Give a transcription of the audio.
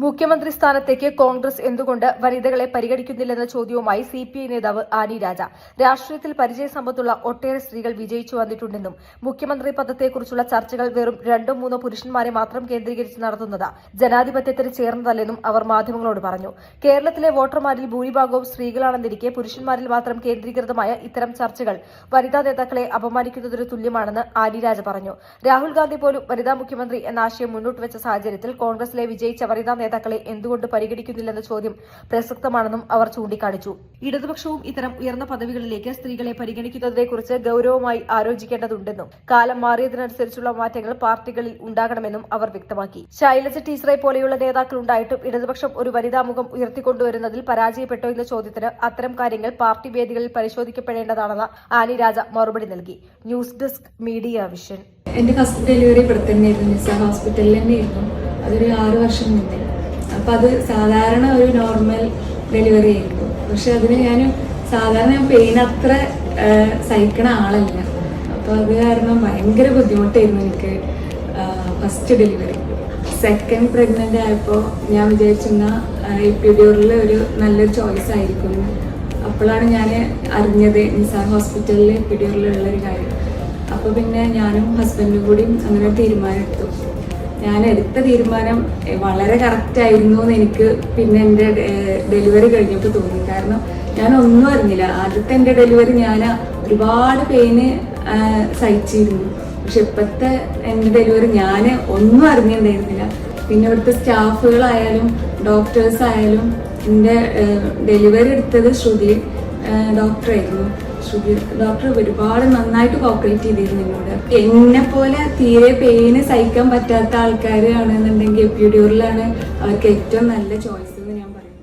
മുഖ്യമന്ത്രി സ്ഥാനത്തേക്ക് കോൺഗ്രസ് എന്തുകൊണ്ട് വനിതകളെ പരിഗണിക്കുന്നില്ലെന്ന ചോദ്യവുമായി സിപിഐ നേതാവ് ആനി രാജ. രാഷ്ട്രീയത്തിൽ പരിചയസമ്പത്തുള്ള ഒട്ടേറെ സ്ത്രീകൾ വിജയിച്ചു വന്നിട്ടുണ്ടെന്നും മുഖ്യമന്ത്രി പദത്തെക്കുറിച്ചുള്ള ചർച്ചകൾ വെറും 2-3 പുരുഷന്മാരെ മാത്രം കേന്ദ്രീകരിച്ച് നടത്തുന്നത് ജനാധിപത്യത്തിന് ചേർന്നതല്ലെന്നും അവർ മാധ്യമങ്ങളോട് പറഞ്ഞു. കേരളത്തിലെ വോട്ടർമാരിൽ ഭൂരിഭാഗവും സ്ത്രീകളാണെന്നിരിക്കെ പുരുഷന്മാരിൽ മാത്രം കേന്ദ്രീകൃതമായ ഇത്തരം ചർച്ചകൾ വനിതാ നേതാക്കളെ അപമാനിക്കുന്നതിന് തുല്യമാണെന്ന് ആനി രാജ പറഞ്ഞു. രാഹുൽ ഗാന്ധി പോലും വനിതാ മുഖ്യമന്ത്രി എന്ന ആശയം മുന്നോട്ട് വെച്ച സാഹചര്യത്തിൽ കോൺഗ്രസിലെ വിജയിച്ച വനിതാ നേതാക്കളെ എന്തുകൊണ്ട് പരിഗണിക്കുന്നില്ലെന്ന ചോദ്യം പ്രസക്തമാണെന്നും അവർ ചൂണ്ടിക്കാണിച്ചു. ഇടതുപക്ഷവും ഇത്തരം ഉയർന്ന പദവികളിലേക്ക് സ്ത്രീകളെ പരിഗണിക്കുന്നതിനെക്കുറിച്ച് ഗൌരവമായി ആലോചിക്കേണ്ടതുണ്ടെന്നും കാലം മാറിയതിനനുസരിച്ചുള്ള മാറ്റങ്ങൾ പാർട്ടികളിൽ ഉണ്ടാകണമെന്നും അവർ വ്യക്തമാക്കി. ശൈലജ ടീച്ചറെ പോലെയുള്ള നേതാക്കൾ ഉണ്ടായിട്ടും ഇടതുപക്ഷം ഒരു വനിതാ മുഖം ഉയർത്തിക്കൊണ്ടുവരുന്നതിൽ പരാജയപ്പെട്ടോ എന്ന ചോദ്യത്തിന് അത്തരം കാര്യങ്ങൾ പാർട്ടി വേദികളിൽ പരിശോധിക്കപ്പെടേണ്ടതാണെന്ന് ആനി രാജ മറുപടി നൽകി. News desk media vision. എന്റെ ഫസ്റ്റ് ഡെലിവറി ഇവിടെ തന്നെയായിരുന്നു, നിസാർ ഹോസ്പിറ്റലിൽ തന്നെയായിരുന്നു. അതൊരു 6 വർഷം മുന്നേ. അപ്പം അത് സാധാരണ ഒരു നോർമൽ ഡെലിവറി ആയിരുന്നു. പക്ഷെ അതിന് സാധാരണ പെയിൻ അത്ര സഹിക്കണ ആളല്ല. അപ്പോൾ അത് കാരണം ഭയങ്കര ബുദ്ധിമുട്ടായിരുന്നു എനിക്ക് ഫസ്റ്റ് ഡെലിവറി. സെക്കൻഡ് പ്രഗ്നൻ്റ് ആയപ്പോൾ ഞാൻ വിചാരിച്ചിരുന്ന എപ്പിഡ്യൂറിൽ ഒരു നല്ലൊരു ചോയ്സ് ആയിരിക്കും. അപ്പോഴാണ് ഞാൻ അറിഞ്ഞത് നിസാർ ഹോസ്പിറ്റലിൽ എപ്പിഡ്യൂറിലുള്ളൊരു കാര്യം. അപ്പോൾ പിന്നെ ഞാനും ഹസ്ബൻഡും കൂടി അങ്ങനെ തീരുമാനമെടുത്തു. ഞാൻ എടുത്ത തീരുമാനം വളരെ കറക്റ്റായിരുന്നു എന്ന് എനിക്ക് പിന്നെ എൻ്റെ ഡെലിവറി കഴിഞ്ഞപ്പോൾ തോന്നി. കാരണം ഞാൻ ഒന്നും അറിഞ്ഞില്ല. ആദ്യത്തെ എൻ്റെ ഡെലിവറി ഞാൻ ഒരുപാട് പെയിന് സഹിച്ചിരുന്നു. പക്ഷെ ഇപ്പോഴത്തെ എൻ്റെ ഡെലിവറി ഞാൻ ഒന്നും അറിഞ്ഞിട്ടുണ്ടായിരുന്നില്ല. പിന്നെ ഇവിടുത്തെ സ്റ്റാഫുകളായാലും ഡോക്ടേഴ്സ് ആയാലും എൻ്റെ ഡെലിവറി എടുത്തത് ശ്രുതി ഡോക്ടറായിരുന്നു. ഡോക്ടർ ഒരുപാട് നന്നായിട്ട് കോപ്പറേറ്റ് ചെയ്തിരുന്നു എന്നോട്. എന്നെ പോലെ തീരെ പെയിന് സഹിക്കാൻ പറ്റാത്ത ആൾക്കാരാണെന്നുണ്ടെങ്കിൽ എപ്പിഡ്യൂറിലാണ് അവർക്ക് ഏറ്റവും നല്ല ചോയ്സ് എന്ന് ഞാൻ പറയും.